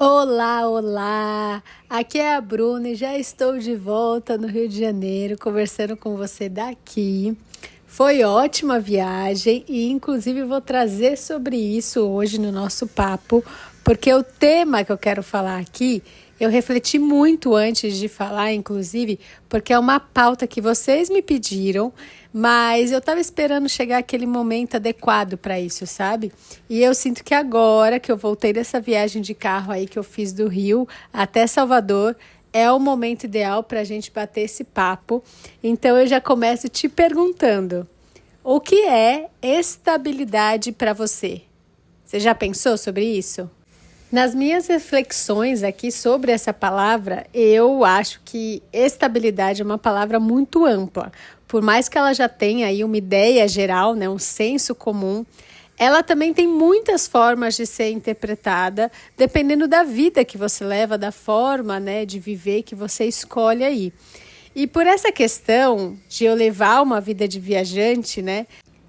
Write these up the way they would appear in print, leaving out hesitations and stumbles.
Olá, olá! Aqui é a Bruna e já estou de volta no Rio de Janeiro, conversando com você daqui. Foi ótima a viagem e, inclusive, vou trazer sobre isso hoje no nosso papo, porque o tema que eu quero falar aqui, eu refleti muito antes de falar, inclusive, porque é uma pauta que vocês me pediram, mas eu estava esperando chegar aquele momento adequado para isso, sabe? E eu sinto que agora que eu voltei dessa viagem de carro aí que eu fiz do Rio até Salvador, é o momento ideal para a gente bater esse papo. Então eu já começo te perguntando: o que é estabilidade para você? Você já pensou sobre isso? Nas minhas reflexões aqui sobre essa palavra, eu acho que estabilidade é uma palavra muito ampla. Por mais que ela já tenha aí uma ideia geral, né, um senso comum, ela também tem muitas formas de ser interpretada, dependendo da vida que você leva, da forma, né, de viver que você escolhe aí. E por essa questão de eu levar uma vida de viajante, né,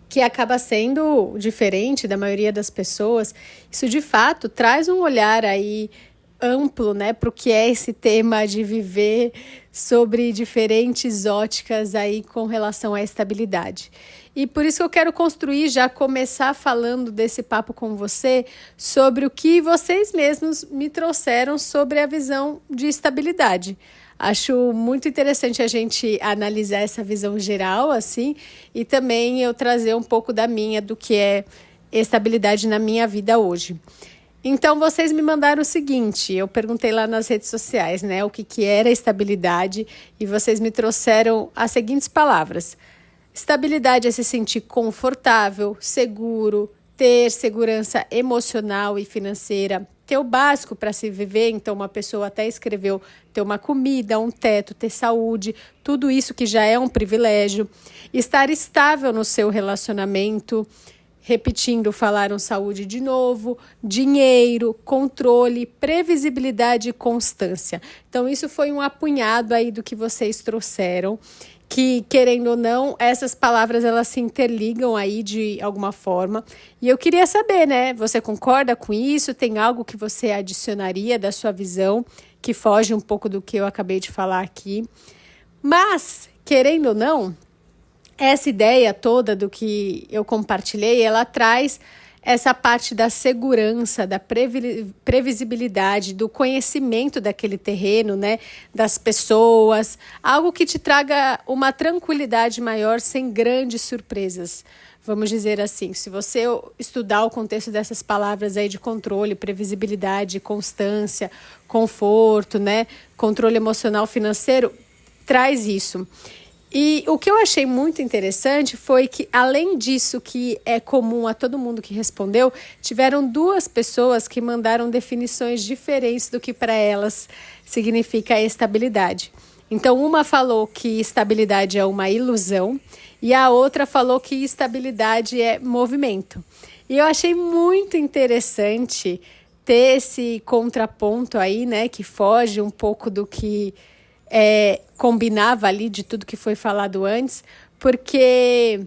que acaba sendo diferente da maioria das pessoas, isso de fato traz um olhar aí amplo, né, para o que é esse tema de viver sobre diferentes óticas aí com relação à estabilidade. E por isso que eu quero construir, já começar falando desse papo com você sobre o que vocês mesmos me trouxeram sobre a visão de estabilidade. Acho muito interessante a gente analisar essa visão geral, assim, e também eu trazer um pouco da minha, do que é estabilidade na minha vida hoje. Então, vocês me mandaram o seguinte, eu perguntei lá nas redes sociais, né, o que era estabilidade, e vocês me trouxeram as seguintes palavras. Estabilidade é se sentir confortável, seguro, ter segurança emocional e financeira, ter o básico para se viver. Então uma pessoa até escreveu ter uma comida, um teto, ter saúde, tudo isso que já é um privilégio. Estar estável no seu relacionamento, repetindo, falaram saúde de novo, dinheiro, controle, previsibilidade e constância. Então isso foi um apunhado aí do que vocês trouxeram, que, querendo ou não, essas palavras elas se interligam aí de alguma forma. E eu queria saber, né? Você concorda com isso? Tem algo que você adicionaria da sua visão, que foge um pouco do que eu acabei de falar aqui? Mas, querendo ou não, essa ideia toda do que eu compartilhei, ela traz essa parte da segurança, da previsibilidade, do conhecimento daquele terreno, né, das pessoas, algo que te traga uma tranquilidade maior sem grandes surpresas. Vamos dizer assim, se você estudar o contexto dessas palavras aí de controle, previsibilidade, constância, conforto, né, controle emocional financeiro, traz isso. E o que eu achei muito interessante foi que, além disso que é comum a todo mundo que respondeu, tiveram duas pessoas que mandaram definições diferentes do que para elas significa estabilidade. Então, uma falou que estabilidade é uma ilusão e a outra falou que estabilidade é movimento. E eu achei muito interessante ter esse contraponto aí, né, que foge um pouco do que combinava ali de tudo que foi falado antes, porque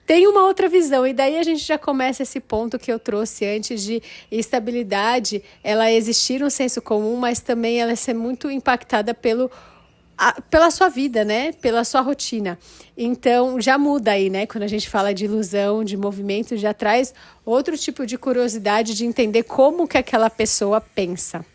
tem uma outra visão, e daí a gente já começa esse ponto que eu trouxe antes de estabilidade, ela existir um senso comum, mas também ela ser muito impactada pela sua vida, né? Pela sua rotina. Então, já muda aí, né? Quando a gente fala de ilusão, de movimento, já traz outro tipo de curiosidade de entender como que aquela pessoa pensa.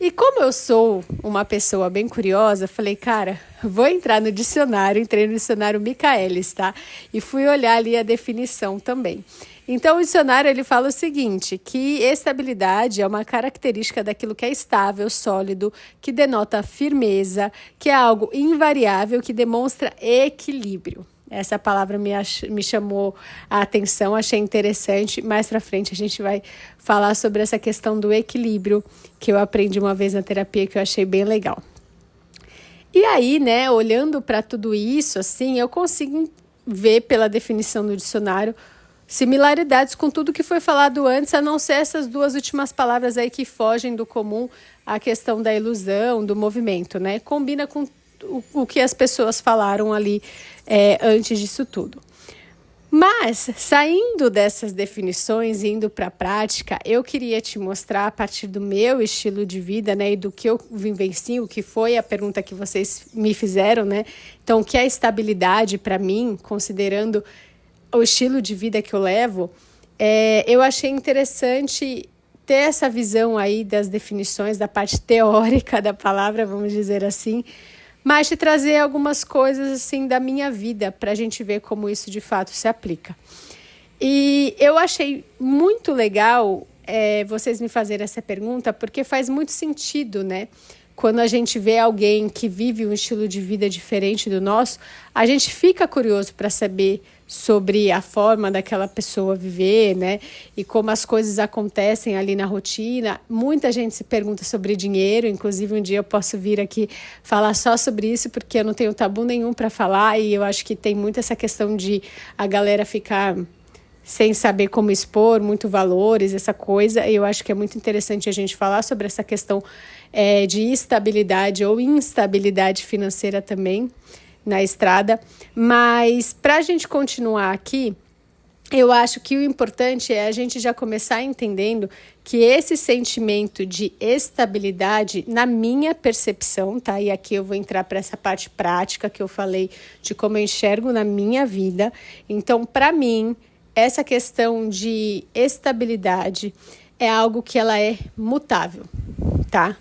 E como eu sou uma pessoa bem curiosa, falei, cara, vou entrar no dicionário, entrei no dicionário Michaelis, tá? E fui olhar ali a definição também. Então, o dicionário ele fala o seguinte, que estabilidade é uma característica daquilo que é estável, sólido, que denota firmeza, que é algo invariável, que demonstra equilíbrio. Essa palavra me chamou a atenção, achei interessante. Mais para frente a gente vai falar sobre essa questão do equilíbrio, que eu aprendi uma vez na terapia, que eu achei bem legal. E aí, né, olhando para tudo isso, assim, eu consigo ver pela definição do dicionário similaridades com tudo que foi falado antes, a não ser essas duas últimas palavras aí que fogem do comum, a questão da ilusão, do movimento, né? Combina com o que as pessoas falaram ali antes disso tudo. Mas, saindo dessas definições e indo para a prática, eu queria te mostrar a partir do meu estilo de vida, né, e do que eu vivencio, que foi a pergunta que vocês me fizeram, né? Então, o que é estabilidade para mim, considerando o estilo de vida que eu levo, eu achei interessante ter essa visão aí das definições, da parte teórica da palavra, vamos dizer assim, mas te trazer algumas coisas assim da minha vida para a gente ver como isso de fato se aplica. E eu achei muito legal vocês me fazerem essa pergunta, porque faz muito sentido, né? Quando a gente vê alguém que vive um estilo de vida diferente do nosso, a gente fica curioso para saber sobre a forma daquela pessoa viver, né? E como as coisas acontecem ali na rotina. Muita gente se pergunta sobre dinheiro, inclusive um dia eu posso vir aqui falar só sobre isso, porque eu não tenho tabu nenhum para falar, e eu acho que tem muito essa questão de a galera ficar sem saber como expor, muito valores, essa coisa. E eu acho que é muito interessante a gente falar sobre essa questão de estabilidade ou instabilidade financeira também na estrada. Mas para a gente continuar aqui, eu acho que o importante é a gente já começar entendendo que esse sentimento de estabilidade, na minha percepção, tá? E aqui eu vou entrar para essa parte prática que eu falei de como eu enxergo na minha vida. Então, para mim, essa questão de estabilidade é algo que ela é mutável, tá?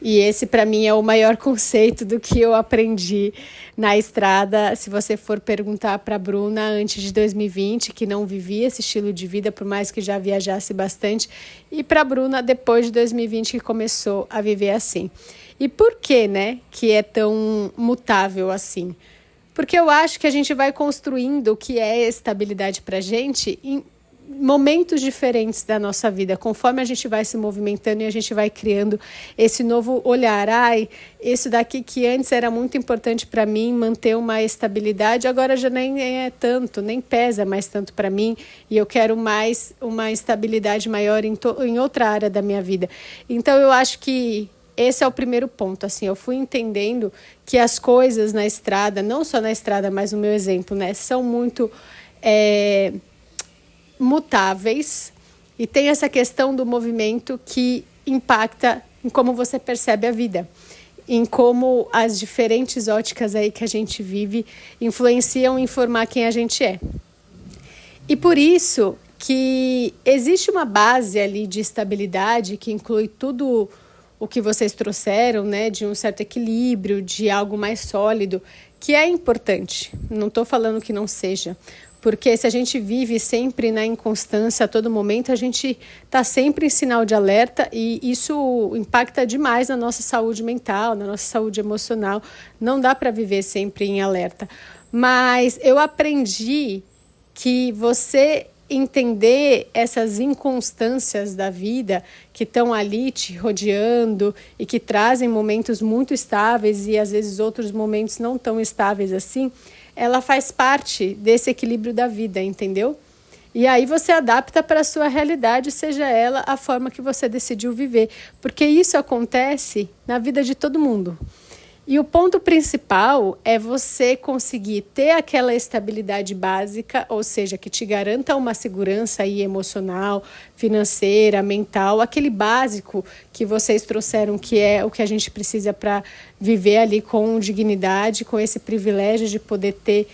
E esse, para mim, é o maior conceito do que eu aprendi na estrada. Se você for perguntar para a Bruna antes de 2020, que não vivia esse estilo de vida, por mais que já viajasse bastante, e para a Bruna depois de 2020, que começou a viver assim. E por que, né, que é tão mutável assim? Porque eu acho que a gente vai construindo o que é estabilidade para a gente em momentos diferentes da nossa vida, conforme a gente vai se movimentando e a gente vai criando esse novo olhar. Isso daqui que antes era muito importante para mim, manter uma estabilidade, agora já nem é tanto, nem pesa mais tanto para mim, e eu quero mais uma estabilidade maior em outra área da minha vida. Então eu acho que esse é o primeiro ponto, assim, eu fui entendendo que as coisas na estrada, não só na estrada, mas no meu exemplo, né, são muito mutáveis, e tem essa questão do movimento que impacta em como você percebe a vida, em como as diferentes óticas aí que a gente vive influenciam em formar quem a gente é. E por isso que existe uma base ali de estabilidade que inclui tudo o que vocês trouxeram, né, de um certo equilíbrio, de algo mais sólido, que é importante. Não estou falando que não seja, porque se a gente vive sempre na inconstância a todo momento, a gente está sempre em sinal de alerta, e isso impacta demais na nossa saúde mental, na nossa saúde emocional. Não dá para viver sempre em alerta. Mas eu aprendi que você entender essas inconstâncias da vida que estão ali te rodeando e que trazem momentos muito estáveis e às vezes outros momentos não tão estáveis assim, ela faz parte desse equilíbrio da vida, entendeu? E aí você adapta para a sua realidade, seja ela a forma que você decidiu viver, porque isso acontece na vida de todo mundo. E o ponto principal é você conseguir ter aquela estabilidade básica, ou seja, que te garanta uma segurança aí emocional, financeira, mental, aquele básico que vocês trouxeram, que é o que a gente precisa para viver ali com dignidade, com esse privilégio de poder ter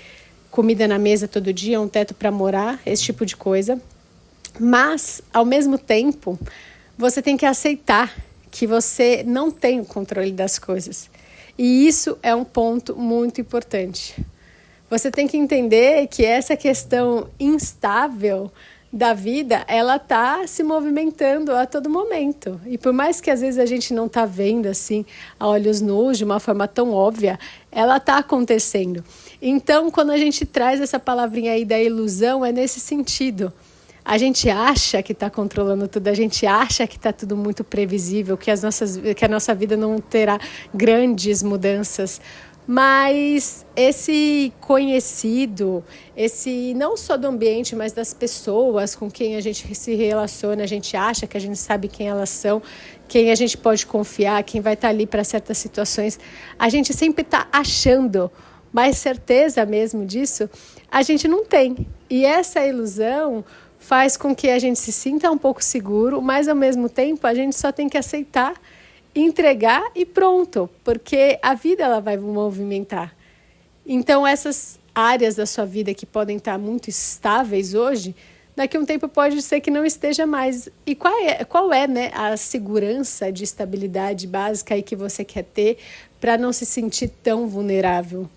comida na mesa todo dia, um teto para morar, esse tipo de coisa. Mas, ao mesmo tempo, você tem que aceitar que você não tem o controle das coisas. E isso é um ponto muito importante. Você tem que entender que essa questão instável da vida, ela está se movimentando a todo momento. E por mais que às vezes a gente não está vendo assim a olhos nus, de uma forma tão óbvia, ela está acontecendo. Então, quando a gente traz essa palavrinha aí da ilusão, é nesse sentido. A gente acha que está controlando tudo, a gente acha que está tudo muito previsível, que a nossa vida não terá grandes mudanças. Mas esse conhecido, esse não só do ambiente, mas das pessoas com quem a gente se relaciona, a gente acha que a gente sabe quem elas são, quem a gente pode confiar, quem vai estar ali para certas situações, a gente sempre está achando mas certeza mesmo disso, a gente não tem. E essa ilusão faz com que a gente se sinta um pouco seguro, mas ao mesmo tempo a gente só tem que aceitar, entregar e pronto, porque a vida ela vai movimentar. Então essas áreas da sua vida que podem estar muito estáveis hoje, daqui a um tempo pode ser que não esteja mais. E qual é, né, a segurança de estabilidade básica aí que você quer ter para não se sentir tão vulnerável?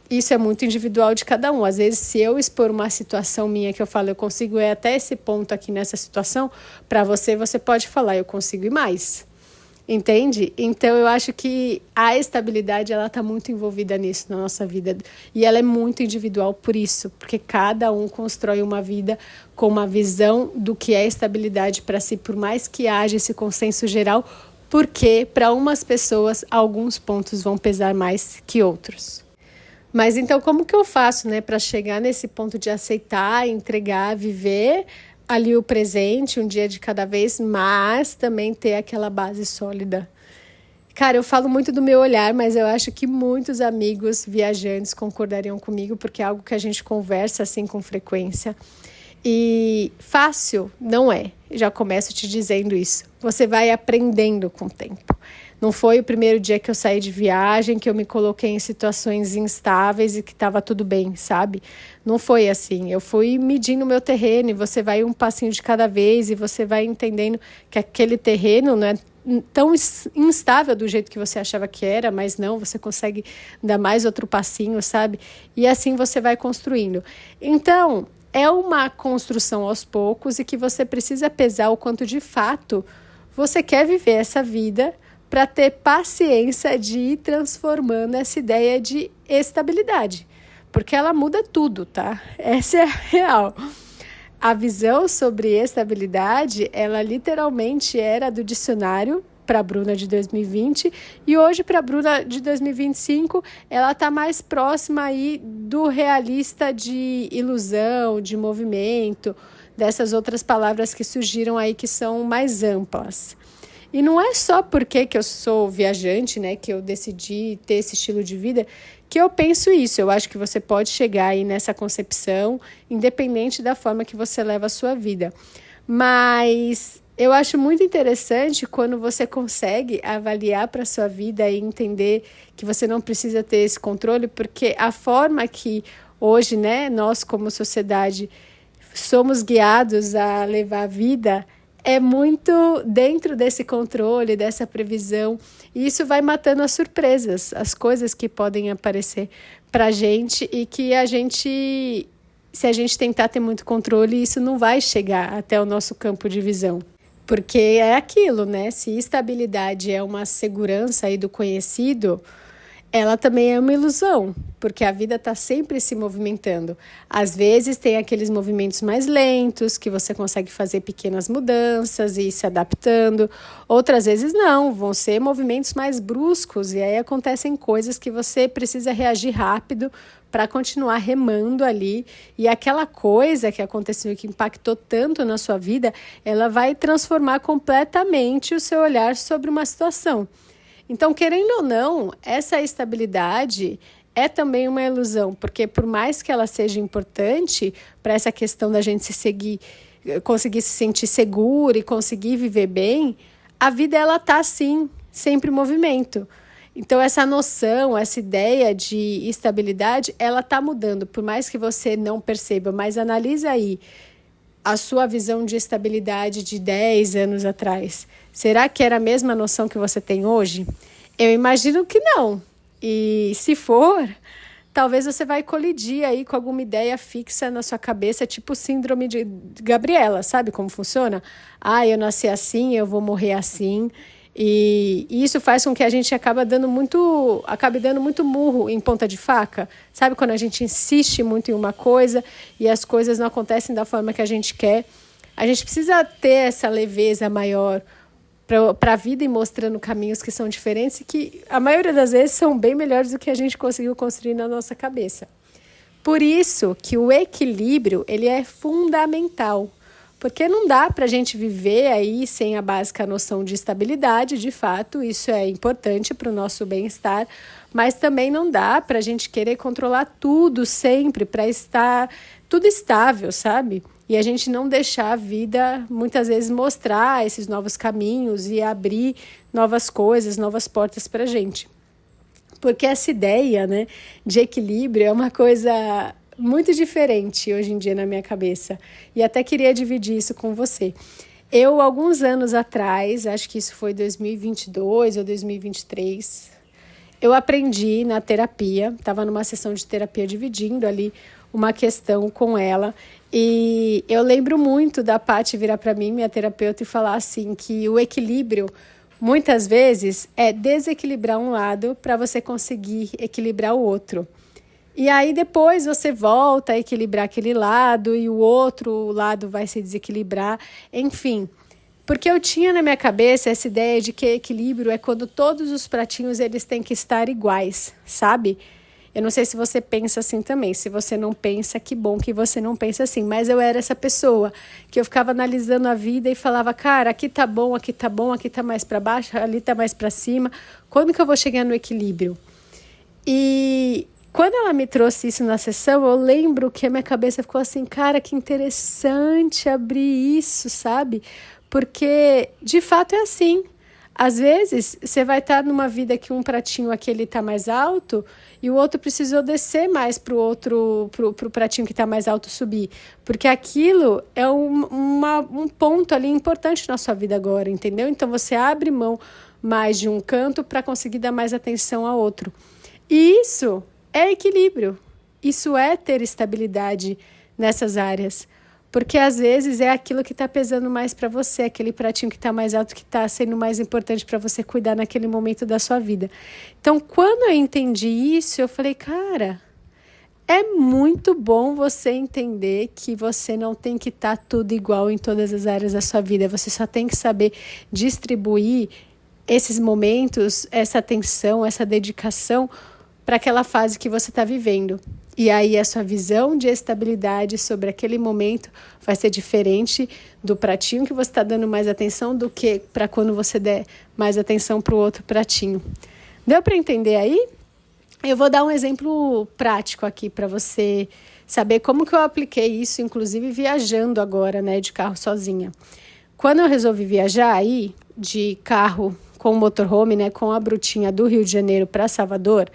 Isso é muito individual de cada um. Às vezes, se eu expor uma situação minha que eu falo, eu consigo ir até esse ponto aqui nessa situação, para você, você pode falar, eu consigo ir mais. Entende? Então, eu acho que a estabilidade, ela está muito envolvida nisso na nossa vida. E ela é muito individual por isso, porque cada um constrói uma vida com uma visão do que é estabilidade para si, por mais que haja esse consenso geral, porque para umas pessoas, alguns pontos vão pesar mais que outros. Mas então, como que eu faço, né, para chegar nesse ponto de aceitar, entregar, viver ali o presente, um dia de cada vez, mas também ter aquela base sólida? Cara, eu falo muito do meu olhar, mas eu acho que muitos amigos viajantes concordariam comigo, porque é algo que a gente conversa assim com frequência. E fácil não é, já começo te dizendo isso. Você vai aprendendo com o tempo. Não foi o primeiro dia que eu saí de viagem, que eu me coloquei em situações instáveis e que estava tudo bem, sabe? Não foi assim. Eu fui medindo o meu terreno e você vai um passinho de cada vez e você vai entendendo que aquele terreno não é tão instável do jeito que você achava que era, mas não, você consegue dar mais outro passinho, sabe? E assim você vai construindo. Então, é uma construção aos poucos e que você precisa pesar o quanto de fato você quer viver essa vida para ter paciência de ir transformando essa ideia de estabilidade. Porque ela muda tudo, tá? Essa é a real. A visão sobre estabilidade, ela literalmente era do dicionário para a Bruna de 2020 e hoje para a Bruna de 2025 ela está mais próxima aí do realista de ilusão, de movimento, dessas outras palavras que surgiram aí que são mais amplas. E não é só porque que eu sou viajante, né, que eu decidi ter esse estilo de vida, que eu penso isso. Eu acho que você pode chegar aí nessa concepção, independente da forma que você leva a sua vida. Mas eu acho muito interessante quando você consegue avaliar para a sua vida e entender que você não precisa ter esse controle, porque a forma que hoje, né, nós como sociedade somos guiados a levar a vida é muito dentro desse controle, dessa previsão. E isso vai matando as surpresas, as coisas que podem aparecer para a gente e que a gente, se a gente tentar ter muito controle, isso não vai chegar até o nosso campo de visão. Porque é aquilo, né? Se estabilidade é uma segurança aí do conhecido, ela também é uma ilusão, porque a vida está sempre se movimentando. Às vezes tem aqueles movimentos mais lentos, que você consegue fazer pequenas mudanças e ir se adaptando. Outras vezes não, vão ser movimentos mais bruscos e aí acontecem coisas que você precisa reagir rápido para continuar remando ali. E aquela coisa que aconteceu, que impactou tanto na sua vida, ela vai transformar completamente o seu olhar sobre uma situação. Então, querendo ou não, essa estabilidade é também uma ilusão, porque por mais que ela seja importante para essa questão da gente conseguir se sentir seguro e conseguir viver bem, a vida ela está sim, sempre em movimento. Então, essa noção, essa ideia de estabilidade, ela está mudando, por mais que você não perceba, mas analisa aí a sua visão de estabilidade de 10 anos atrás. Será que era a mesma noção que você tem hoje? Eu imagino que não. E se for, talvez você vai colidir aí com alguma ideia fixa na sua cabeça, tipo síndrome de Gabriela, sabe como funciona? Ah, eu nasci assim, eu vou morrer assim. E isso faz com que a gente acabe dando muito murro em ponta de faca. Sabe quando a gente insiste muito em uma coisa e as coisas não acontecem da forma que a gente quer? A gente precisa ter essa leveza maior para a vida e mostrando caminhos que são diferentes e que a maioria das vezes são bem melhores do que a gente conseguiu construir na nossa cabeça. Por isso que o equilíbrio ele é fundamental. Porque não dá para a gente viver aí sem a básica noção de estabilidade, de fato, isso é importante para o nosso bem-estar, mas também não dá para a gente querer controlar tudo sempre, para estar tudo estável, sabe? E a gente não deixar a vida, muitas vezes, mostrar esses novos caminhos e abrir novas coisas, novas portas para a gente. Porque essa ideia, né, de equilíbrio é uma coisa muito diferente hoje em dia na minha cabeça. E até queria dividir isso com você. Eu, alguns anos atrás, acho que isso foi 2022 ou 2023, eu aprendi na terapia, estava numa sessão de terapia dividindo ali uma questão com ela. E eu lembro muito da Paty virar para mim, minha terapeuta, e falar assim que o equilíbrio, muitas vezes, é desequilibrar um lado para você conseguir equilibrar o outro. E aí depois você volta a equilibrar aquele lado e o outro lado vai se desequilibrar, enfim. Porque eu tinha na minha cabeça essa ideia de que equilíbrio é quando todos os pratinhos eles têm que estar iguais, sabe? Eu não sei se você pensa assim também. Se você não pensa, que bom que você não pensa assim. Mas eu era essa pessoa que eu ficava analisando a vida e falava, cara, aqui tá bom, aqui tá bom, aqui tá mais para baixo, ali tá mais para cima. Quando que eu vou chegar no equilíbrio? E quando ela me trouxe isso na sessão, eu lembro que a minha cabeça ficou assim, cara, que interessante abrir isso, sabe? Porque, de fato, é assim. Às vezes, você vai estar numa vida que um pratinho aquele está mais alto e o outro precisou descer mais para o outro, pro pratinho que está mais alto subir. Porque aquilo é um ponto ali importante na sua vida agora, entendeu? Então, você abre mão mais de um canto para conseguir dar mais atenção a outro. E isso é equilíbrio. Isso é ter estabilidade nessas áreas. Porque às vezes é aquilo que está pesando mais para você, aquele pratinho que está mais alto, que está sendo mais importante para você cuidar naquele momento da sua vida. Então, quando eu entendi isso, eu falei, cara, é muito bom você entender que você não tem que estar tudo igual em todas as áreas da sua vida. Você só tem que saber distribuir esses momentos, essa atenção, essa dedicação para aquela fase que você está vivendo. E aí a sua visão de estabilidade sobre aquele momento vai ser diferente do pratinho que você está dando mais atenção do que para quando você der mais atenção para o outro pratinho. Deu para entender aí? Eu vou dar um exemplo prático aqui para você saber como que eu apliquei isso, inclusive viajando agora, né, de carro sozinha. Quando eu resolvi viajar aí de carro com motorhome, né, com a Brutinha do Rio de Janeiro para Salvador,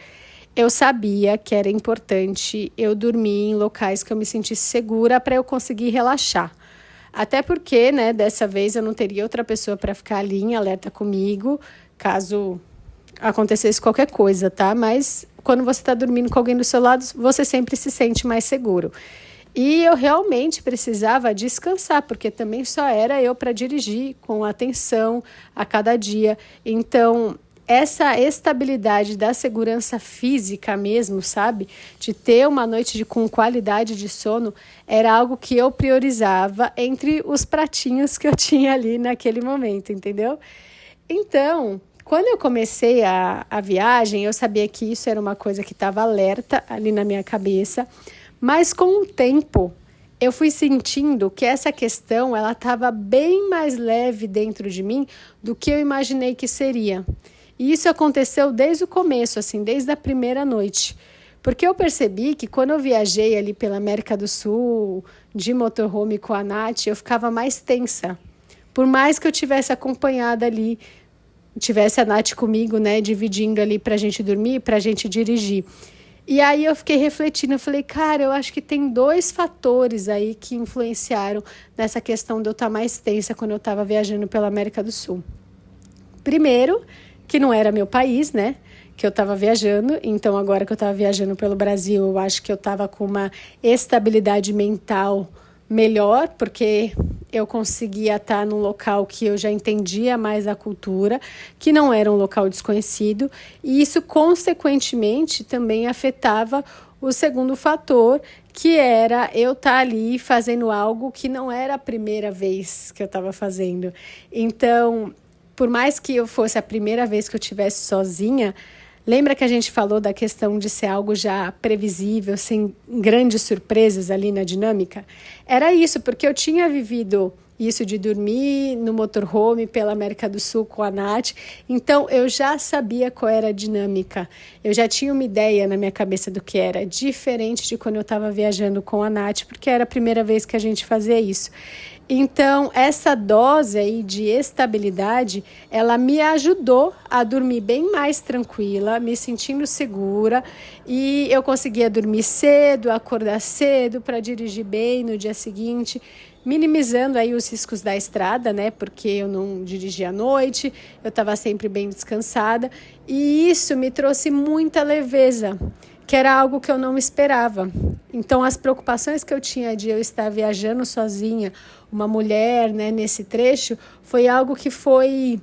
eu sabia que era importante eu dormir em locais que eu me sentisse segura para eu conseguir relaxar. Até porque, né, dessa vez eu não teria outra pessoa para ficar ali em alerta comigo, caso acontecesse qualquer coisa, tá? Mas quando você está dormindo com alguém do seu lado, você sempre se sente mais seguro. E eu realmente precisava descansar, porque também só era eu para dirigir com atenção a cada dia. Então, essa estabilidade da segurança física mesmo, sabe? De ter uma noite com qualidade de sono, era algo que eu priorizava entre os pratinhos que eu tinha ali naquele momento, entendeu? Então, quando eu comecei a viagem, eu sabia que isso era uma coisa que estava alerta ali na minha cabeça, mas com o tempo eu fui sentindo que essa questão ela estava bem mais leve dentro de mim do que eu imaginei que seria. E isso aconteceu desde o começo, assim, desde a primeira noite. Porque eu percebi que quando eu viajei ali pela América do Sul, de motorhome com a Nath, eu ficava mais tensa. Por mais que eu tivesse acompanhada ali, tivesse a Nath comigo, né, dividindo ali pra gente dormir, pra gente dirigir. E aí eu fiquei refletindo, eu falei, cara, eu acho que tem 2 fatores aí que influenciaram nessa questão de eu estar mais tensa quando eu estava viajando pela América do Sul. Primeiro, que não era meu país, né, que eu estava viajando, então agora que eu estava viajando pelo Brasil, eu acho que eu estava com uma estabilidade mental melhor, porque eu conseguia estar num local que eu já entendia mais a cultura, que não era um local desconhecido, e isso, consequentemente, também afetava o segundo fator, que era eu estar ali fazendo algo que não era a primeira vez que eu estava fazendo. Então, por mais que eu fosse a primeira vez que eu estivesse sozinha, Lembra que a gente falou da questão de ser algo já previsível, sem grandes surpresas ali na dinâmica? Era isso, porque eu tinha vivido isso de dormir no motorhome pela América do Sul com a Nath, então eu já sabia qual era a dinâmica, eu já tinha uma ideia na minha cabeça do que era, diferente de quando eu estava viajando com a Nath, porque era a primeira vez que a gente fazia isso. Então, essa dose aí de estabilidade, ela me ajudou a dormir bem mais tranquila, me sentindo segura, e eu conseguia dormir cedo, acordar cedo para dirigir bem no dia seguinte, minimizando aí os riscos da estrada, né? Porque eu não dirigia à noite, eu estava sempre bem descansada, e isso me trouxe muita leveza, que era algo que eu não esperava. Então, as preocupações que eu tinha de eu estar viajando sozinha, uma mulher, né, nesse trecho, foi algo que foi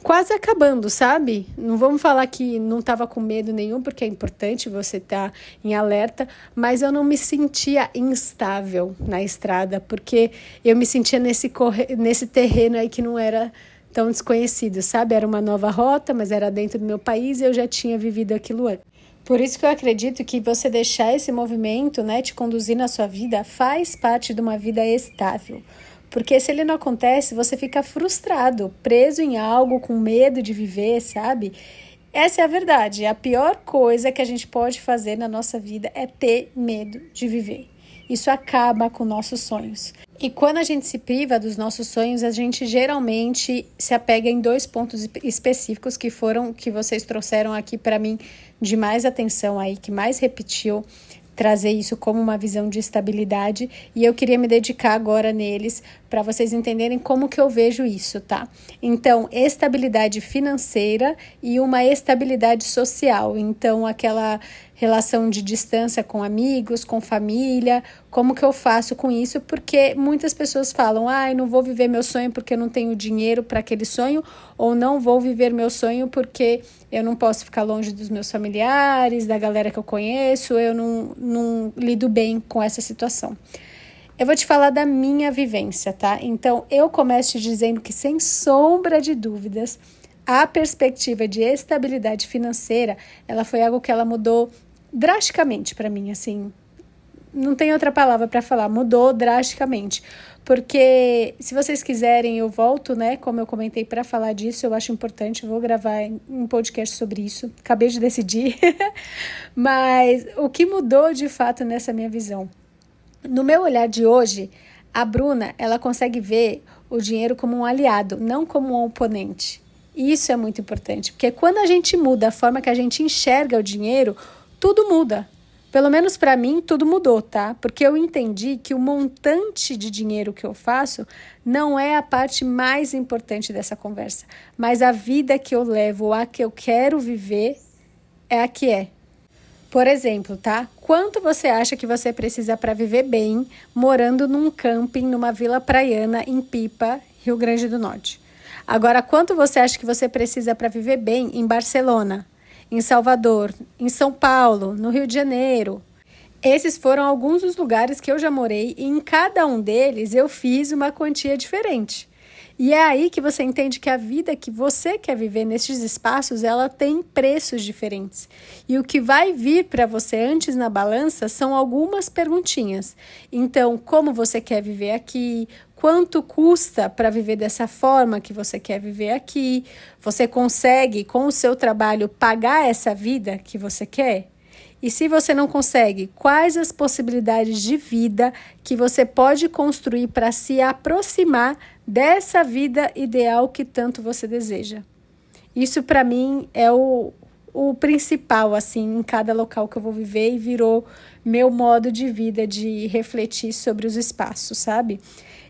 quase acabando, sabe? Não vamos falar que não estava com medo nenhum, porque é importante você estar em alerta, mas eu não me sentia instável na estrada, porque eu me sentia nesse terreno aí que não era tão desconhecido, sabe? Era uma nova rota, mas era dentro do meu país e eu já tinha vivido aquilo antes. Por isso que eu acredito que você deixar esse movimento, né, te conduzir na sua vida, faz parte de uma vida estável. Porque se ele não acontece, você fica frustrado, preso em algo, com medo de viver, sabe? Essa é a verdade. A pior coisa que a gente pode fazer na nossa vida é ter medo de viver. Isso acaba com nossos sonhos. E quando a gente se priva dos nossos sonhos, a gente geralmente se apega em 2 pontos específicos que foram que vocês trouxeram aqui para mim de mais atenção aí, que mais repetiu trazer isso como uma visão de estabilidade, e eu queria me dedicar agora neles para vocês entenderem como que eu vejo isso, tá? Então, estabilidade financeira e uma estabilidade social. Então, aquela relação de distância com amigos, com família, como que eu faço com isso? Porque muitas pessoas falam, eu não vou viver meu sonho porque eu não tenho dinheiro para aquele sonho, ou não vou viver meu sonho porque eu não posso ficar longe dos meus familiares, da galera que eu conheço, eu não lido bem com essa situação. Eu vou te falar da minha vivência, tá? Então, eu começo te dizendo que, sem sombra de dúvidas, a perspectiva de estabilidade financeira, ela foi algo que ela mudou drasticamente para mim, assim, não tem outra palavra para falar, mudou drasticamente, porque se vocês quiserem eu volto, né, como eu comentei, para falar disso, eu acho importante, vou gravar um podcast sobre isso, acabei de decidir, mas o que mudou de fato nessa minha visão? No meu olhar de hoje, a Bruna, ela consegue ver o dinheiro como um aliado, não como um oponente. E isso é muito importante, porque quando a gente muda a forma que a gente enxerga o dinheiro, tudo muda. Pelo menos para mim, tudo mudou, tá? Porque eu entendi que o montante de dinheiro que eu faço não é a parte mais importante dessa conversa, mas a vida que eu levo, a que eu quero viver, é a que é. Por exemplo, tá? Quanto você acha que você precisa para viver bem morando num camping, numa vila praiana em Pipa, Rio Grande do Norte? Agora, quanto você acha que você precisa para viver bem em Barcelona, em Salvador, em São Paulo, no Rio de Janeiro? Esses foram alguns dos lugares que eu já morei e em cada um deles eu fiz uma quantia diferente. E é aí que você entende que a vida que você quer viver nesses espaços, ela tem preços diferentes. E o que vai vir para você antes na balança são algumas perguntinhas. Então, como você quer viver aqui? Quanto custa para viver dessa forma que você quer viver aqui? Você consegue, com o seu trabalho, pagar essa vida que você quer? E se você não consegue, quais as possibilidades de vida que você pode construir para se aproximar dessa vida ideal que tanto você deseja? Isso para mim é o principal, assim, em cada local que eu vou viver, e virou meu modo de vida, de refletir sobre os espaços, sabe?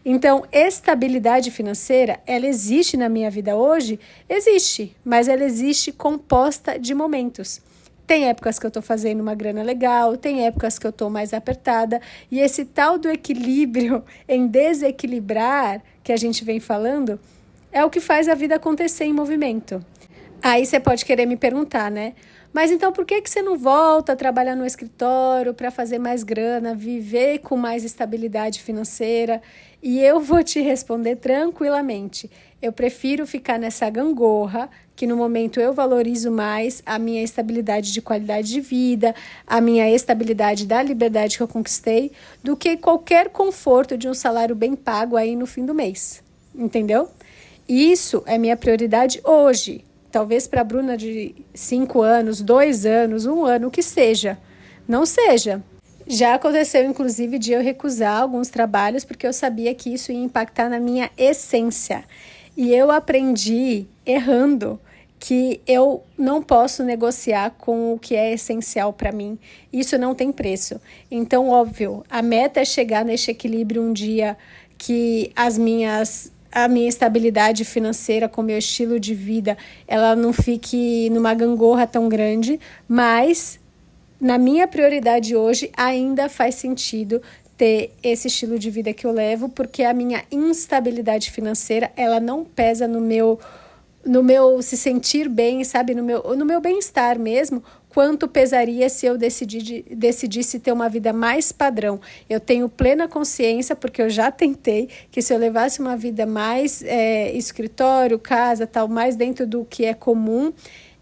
Então, estabilidade financeira, ela existe na minha vida hoje? Existe, mas ela existe composta de momentos. Tem épocas que eu estou fazendo uma grana legal, tem épocas que eu estou mais apertada, e esse tal do equilíbrio em desequilibrar, que a gente vem falando, é o que faz a vida acontecer em movimento. Aí você pode querer me perguntar, né? Mas então por que você não volta a trabalhar no escritório para fazer mais grana, viver com mais estabilidade financeira? E eu vou te responder tranquilamente. Eu prefiro ficar nessa gangorra, que no momento eu valorizo mais a minha estabilidade de qualidade de vida, a minha estabilidade da liberdade que eu conquistei, do que qualquer conforto de um salário bem pago aí no fim do mês, entendeu? Isso é minha prioridade hoje. Talvez para a Bruna de 5 anos, 2 anos, 1 ano, o que seja, não seja. Já aconteceu, inclusive, de eu recusar alguns trabalhos porque eu sabia que isso ia impactar na minha essência. E eu aprendi, errando, que eu não posso negociar com o que é essencial para mim. Isso não tem preço. Então, óbvio, a meta é chegar neste equilíbrio um dia que a minha estabilidade financeira com o meu estilo de vida, ela não fique numa gangorra tão grande, mas na minha prioridade hoje ainda faz sentido ter esse estilo de vida que eu levo, porque a minha instabilidade financeira, ela não pesa no meu se sentir bem, sabe, no meu bem-estar mesmo, quanto pesaria se eu decidisse ter uma vida mais padrão. Eu tenho plena consciência, porque eu já tentei, que se eu levasse uma vida mais escritório, casa, tal, mais dentro do que é comum,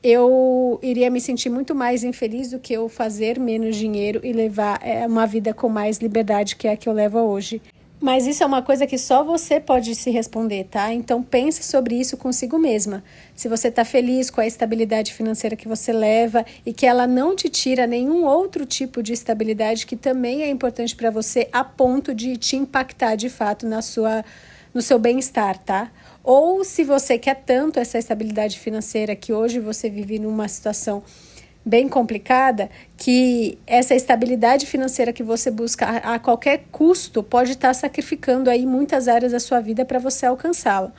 eu iria me sentir muito mais infeliz do que eu fazer menos dinheiro e levar uma vida com mais liberdade, que é a que eu levo hoje. Mas isso é uma coisa que só você pode se responder, tá? Então pense sobre isso consigo mesma. Se você está feliz com a estabilidade financeira que você leva e que ela não te tira nenhum outro tipo de estabilidade que também é importante para você a ponto de te impactar de fato no seu bem-estar, tá? Ou se você quer tanto essa estabilidade financeira que hoje você vive numa situação bem complicada, que essa estabilidade financeira que você busca a qualquer custo pode estar sacrificando aí muitas áreas da sua vida para você alcançá-la.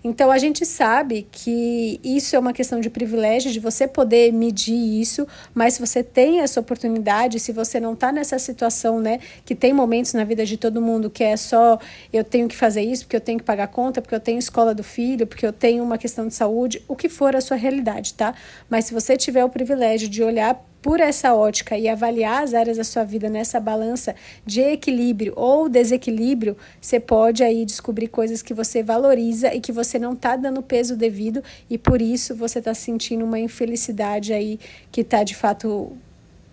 Então, a gente sabe que isso é uma questão de privilégio, de você poder medir isso, mas se você tem essa oportunidade, se você não está nessa situação, né, que tem momentos na vida de todo mundo que é só eu tenho que fazer isso, porque eu tenho que pagar conta, porque eu tenho escola do filho, porque eu tenho uma questão de saúde, o que for a sua realidade, tá? Mas se você tiver o privilégio de olhar por essa ótica e avaliar as áreas da sua vida nessa balança de equilíbrio ou desequilíbrio, você pode aí descobrir coisas que você valoriza e que você não está dando peso devido e por isso você está sentindo uma infelicidade aí que está de fato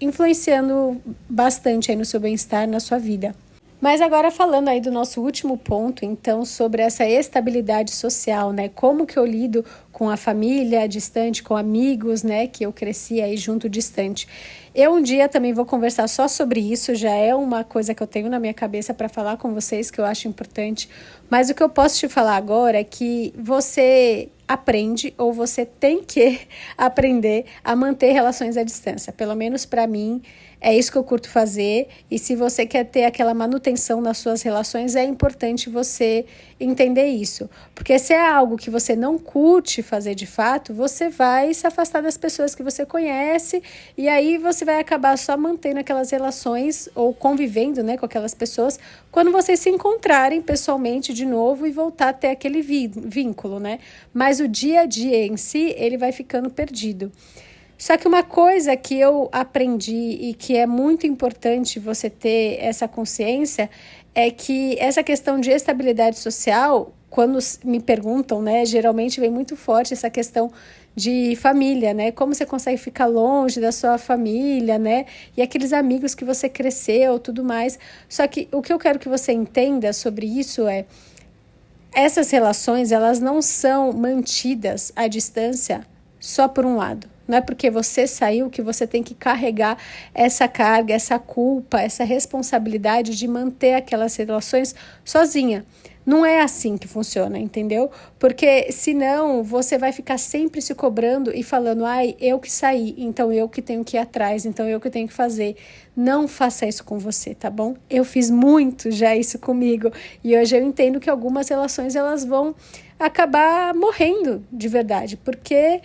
influenciando bastante aí no seu bem-estar, na sua vida. Mas agora falando aí do nosso último ponto, então, sobre essa estabilidade social, né? Como que eu lido com a família distante, com amigos, né? Que eu cresci aí junto distante. Eu um dia também vou conversar só sobre isso, já é uma coisa que eu tenho na minha cabeça para falar com vocês, que eu acho importante. Mas o que eu posso te falar agora é que você aprende ou você tem que aprender a manter relações à distância. Pelo menos para mim, é isso que eu curto fazer. E se você quer ter aquela manutenção nas suas relações, é importante você entender isso. Porque se é algo que você não curte fazer de fato, você vai se afastar das pessoas que você conhece e aí você vai acabar só mantendo aquelas relações ou convivendo, né, com aquelas pessoas quando vocês se encontrarem pessoalmente de novo e voltar a ter aquele vínculo, né? Mas o dia a dia em si, ele vai ficando perdido. Só que uma coisa que eu aprendi e que é muito importante você ter essa consciência é que essa questão de estabilidade social, quando me perguntam, né, geralmente vem muito forte essa questão de família, né? Como você consegue ficar longe da sua família, né? E aqueles amigos que você cresceu, tudo mais. Só que o que eu quero que você entenda sobre isso é essas relações, elas não são mantidas à distância só por um lado. Não é porque você saiu que você tem que carregar essa carga, essa culpa, essa responsabilidade de manter aquelas relações sozinha. Não é assim que funciona, entendeu? Porque senão você vai ficar sempre se cobrando e falando, ai, eu que saí, então eu que tenho que ir atrás, então eu que tenho que fazer. Não faça isso com você, tá bom? Eu fiz muito já isso comigo e hoje eu entendo que algumas relações elas vão acabar morrendo de verdade, porque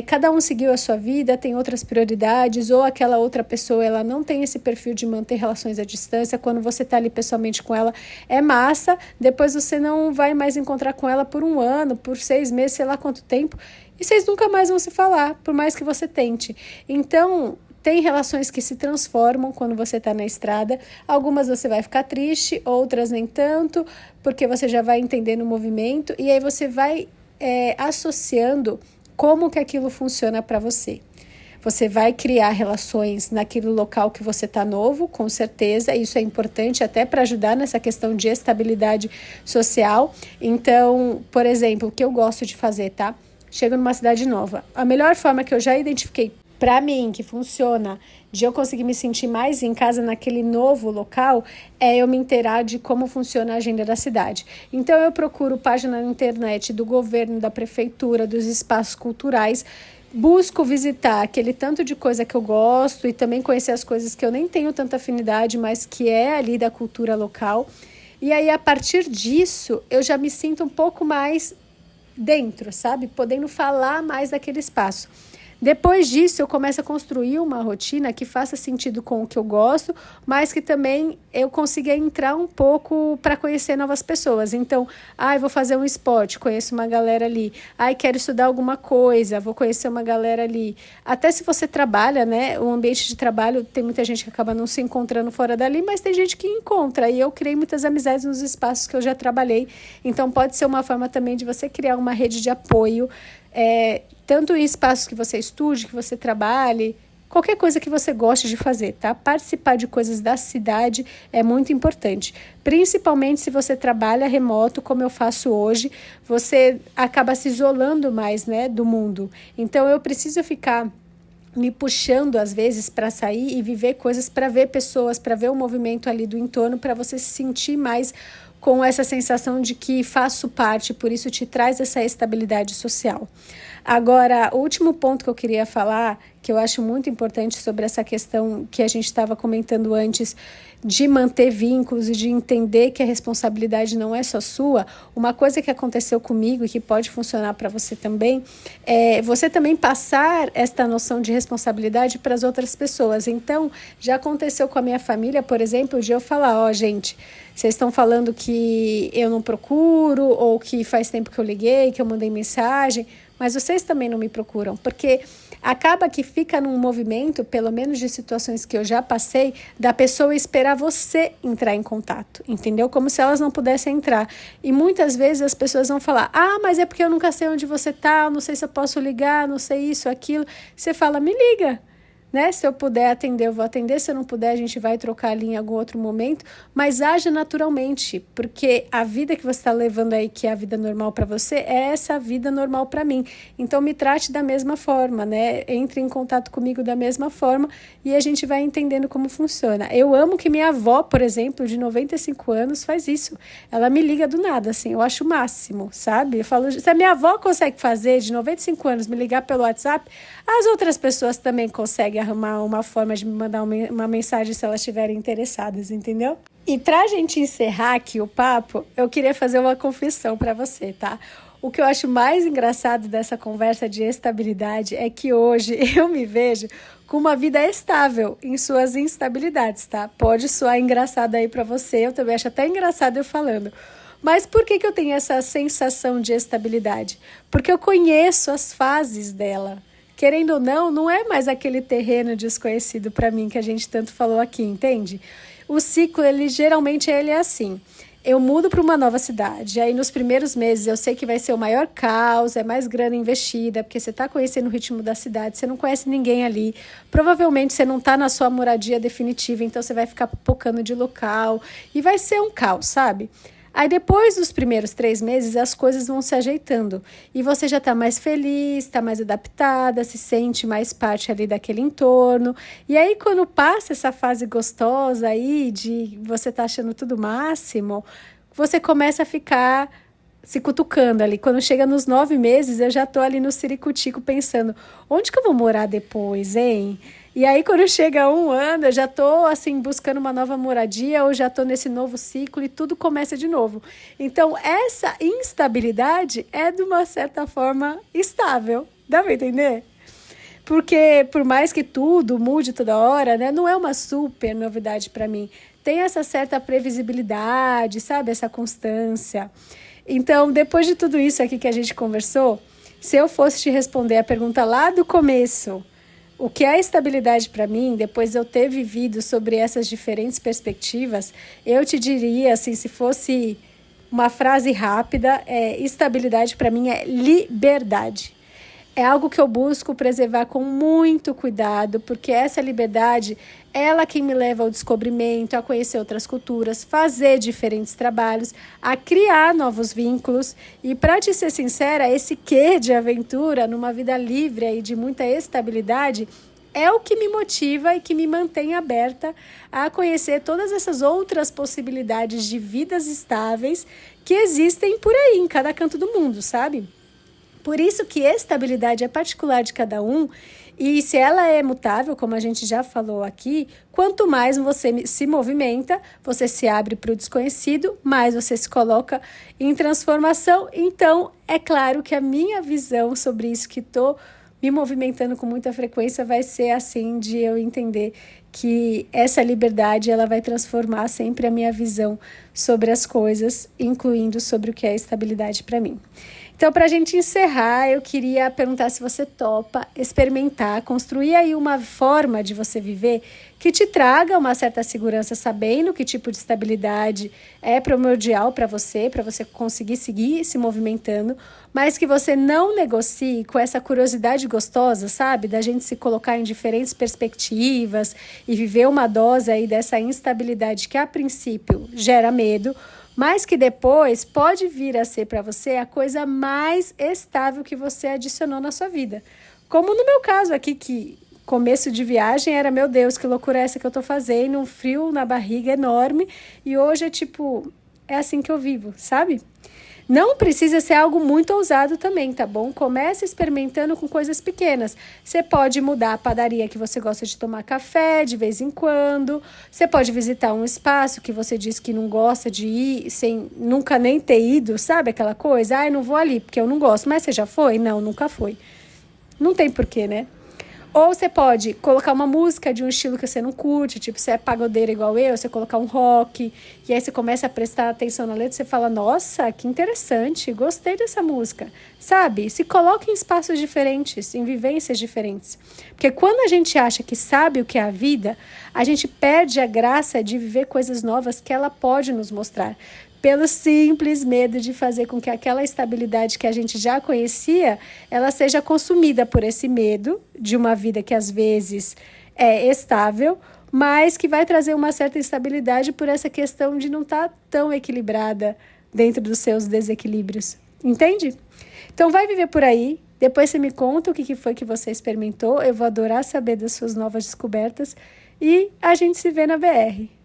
cada um seguiu a sua vida, tem outras prioridades, ou aquela outra pessoa ela não tem esse perfil de manter relações à distância. Quando você está ali pessoalmente com ela, é massa, depois você não vai mais encontrar com ela por 1 ano, por 6 meses, sei lá quanto tempo, e vocês nunca mais vão se falar, por mais que você tente. Então, Tem relações que se transformam quando você está na estrada. Algumas você vai ficar triste, outras nem tanto, porque você já vai entendendo o movimento e aí você vai associando como que aquilo funciona para você. Você vai criar relações naquele local que você está novo, com certeza. Isso é importante até para ajudar nessa questão de estabilidade social. Então, por exemplo, o que eu gosto de fazer, tá? Chego numa cidade nova. A melhor forma que eu já identifiquei para mim, que funciona, de eu conseguir me sentir mais em casa naquele novo local, é eu me inteirar de como funciona a agenda da cidade. Então, eu procuro página na internet do governo, da prefeitura, dos espaços culturais, busco visitar aquele tanto de coisa que eu gosto e também conhecer as coisas que eu nem tenho tanta afinidade, mas que é ali da cultura local. E aí, a partir disso, eu já me sinto um pouco mais dentro, sabe? Podendo falar mais daquele espaço. Depois disso, eu começo a construir uma rotina que faça sentido com o que eu gosto, mas que também eu consiga entrar um pouco para conhecer novas pessoas. Então, vou fazer um esporte, conheço uma galera ali. Quero estudar alguma coisa, vou conhecer uma galera ali. Até se você trabalha, né? O ambiente de trabalho, tem muita gente que acaba não se encontrando fora dali, mas tem gente que encontra. E eu criei muitas amizades nos espaços que eu já trabalhei. Então, pode ser uma forma também de você criar uma rede de apoio, tanto em espaços que você estude, que você trabalhe, qualquer coisa que você goste de fazer, tá? Participar de coisas da cidade é muito importante, principalmente se você trabalha remoto, como eu faço hoje, você acaba se isolando mais, né, do mundo. Então, eu preciso ficar me puxando às vezes para sair e viver coisas, para ver pessoas, para ver o movimento ali do entorno, para você se sentir mais com essa sensação de que faço parte, por isso te traz essa estabilidade social. Agora, o último ponto que eu queria falar, que eu acho muito importante sobre essa questão que a gente estava comentando antes, de manter vínculos e de entender que a responsabilidade não é só sua, uma coisa que aconteceu comigo e que pode funcionar para você também, é você também passar esta noção de responsabilidade para as outras pessoas. Então, já aconteceu com a minha família, por exemplo, de eu falar, gente, vocês estão falando que eu não procuro, ou que faz tempo que eu liguei, que eu mandei mensagem, mas vocês também não me procuram, porque acaba que fica num movimento, pelo menos de situações que eu já passei, da pessoa esperar você entrar em contato, entendeu? Como se elas não pudessem entrar. E muitas vezes as pessoas vão falar, mas é porque eu nunca sei onde você tá, não sei se eu posso ligar, não sei isso, aquilo. Você fala, me liga, né? Se eu puder atender, eu vou atender. Se eu não puder, a gente vai trocar ali em algum outro momento. Mas haja naturalmente, porque a vida que você está levando aí, que é a vida normal para você, é essa vida normal para mim. Então, me trate da mesma forma, né? Entre em contato comigo da mesma forma e a gente vai entendendo como funciona. Eu amo que minha avó, por exemplo, de 95 anos, faz isso. Ela me liga do nada, assim. Eu acho o máximo, sabe? Eu falo, se a minha avó consegue fazer, de 95 anos, me ligar pelo WhatsApp, as outras pessoas também conseguem arrumar uma forma de me mandar uma mensagem se elas estiverem interessadas, entendeu? E pra gente encerrar aqui o papo, eu queria fazer uma confissão pra você, tá? O que eu acho mais engraçado dessa conversa de estabilidade é que hoje eu me vejo com uma vida estável em suas instabilidades, tá? Pode soar engraçado aí pra você, eu também acho até engraçado eu falando. Mas por que eu tenho essa sensação de estabilidade? Porque eu conheço as fases dela. Querendo ou não, não é mais aquele terreno desconhecido para mim que a gente tanto falou aqui, entende? O ciclo, geralmente ele é assim. Eu mudo para uma nova cidade, aí nos primeiros meses eu sei que vai ser o maior caos, é mais grana investida, porque você está conhecendo o ritmo da cidade, você não conhece ninguém ali, provavelmente você não está na sua moradia definitiva, então você vai ficar pipocando de local e vai ser um caos, sabe? Aí depois dos primeiros 3 meses as coisas vão se ajeitando e você já está mais feliz, está mais adaptada, se sente mais parte ali daquele entorno. E aí quando passa essa fase gostosa aí de você tá achando tudo máximo, você começa a ficar se cutucando ali. Quando chega nos 9 meses eu já tô ali no ciricutico pensando, onde que eu vou morar depois, hein? E aí, quando chega 1 ano, eu já estou assim, buscando uma nova moradia, ou já estou nesse novo ciclo e tudo começa de novo. Então, essa instabilidade é, de uma certa forma, estável. Dá para entender? Porque, por mais que tudo mude toda hora, né, não é uma super novidade para mim. Tem essa certa previsibilidade, sabe? Essa constância. Então, depois de tudo isso aqui que a gente conversou, se eu fosse te responder a pergunta lá do começo, O que é estabilidade para mim, depois de eu ter vivido sobre essas diferentes perspectivas, eu te diria, assim, se fosse uma frase rápida, estabilidade para mim é liberdade. É algo que eu busco preservar com muito cuidado, porque essa liberdade, ela quem me leva ao descobrimento, a conhecer outras culturas, fazer diferentes trabalhos, a criar novos vínculos. E para te ser sincera, esse quê de aventura numa vida livre e de muita estabilidade é o que me motiva e que me mantém aberta a conhecer todas essas outras possibilidades de vidas estáveis que existem por aí, em cada canto do mundo, sabe? Por isso que estabilidade é particular de cada um, e se ela é mutável, como a gente já falou aqui, quanto mais você se movimenta, você se abre para o desconhecido, mais você se coloca em transformação. Então, é claro que a minha visão sobre isso que estou me movimentando com muita frequência vai ser assim, de eu entender que essa liberdade ela vai transformar sempre a minha visão sobre as coisas, incluindo sobre o que é estabilidade para mim. Então, para a gente encerrar, eu queria perguntar se você topa experimentar, construir aí uma forma de você viver que te traga uma certa segurança, sabendo que tipo de estabilidade é primordial para você conseguir seguir se movimentando, mas que você não negocie com essa curiosidade gostosa, sabe? Da gente se colocar em diferentes perspectivas e viver uma dose aí dessa instabilidade que a princípio gera medo, mas que depois pode vir a ser para você a coisa mais estável que você adicionou na sua vida. Como no meu caso aqui, que começo de viagem era, meu Deus, que loucura é essa que eu tô fazendo, um frio na barriga enorme, e hoje é tipo, é assim que eu vivo, sabe? Não precisa ser algo muito ousado também, tá bom? Comece experimentando com coisas pequenas. Você pode mudar a padaria que você gosta de tomar café de vez em quando. Você pode visitar um espaço que você diz que não gosta de ir, sem nunca nem ter ido, sabe aquela coisa? Eu não vou ali porque eu não gosto. Mas você já foi? Não, nunca foi. Não tem porquê, né? Ou você pode colocar uma música de um estilo que você não curte, tipo, você é pagodeira igual eu, você colocar um rock, e aí você começa a prestar atenção na letra, você fala, nossa, que interessante, gostei dessa música, sabe? Se coloque em espaços diferentes, em vivências diferentes. Porque quando a gente acha que sabe o que é a vida, a gente perde a graça de viver coisas novas que ela pode nos mostrar. Pelo simples medo de fazer com que aquela estabilidade que a gente já conhecia, ela seja consumida por esse medo de uma vida que às vezes é estável, mas que vai trazer uma certa instabilidade por essa questão de não estar tão equilibrada dentro dos seus desequilíbrios. Entende? Então vai viver por aí, depois você me conta o que foi que você experimentou, eu vou adorar saber das suas novas descobertas e a gente se vê na BR.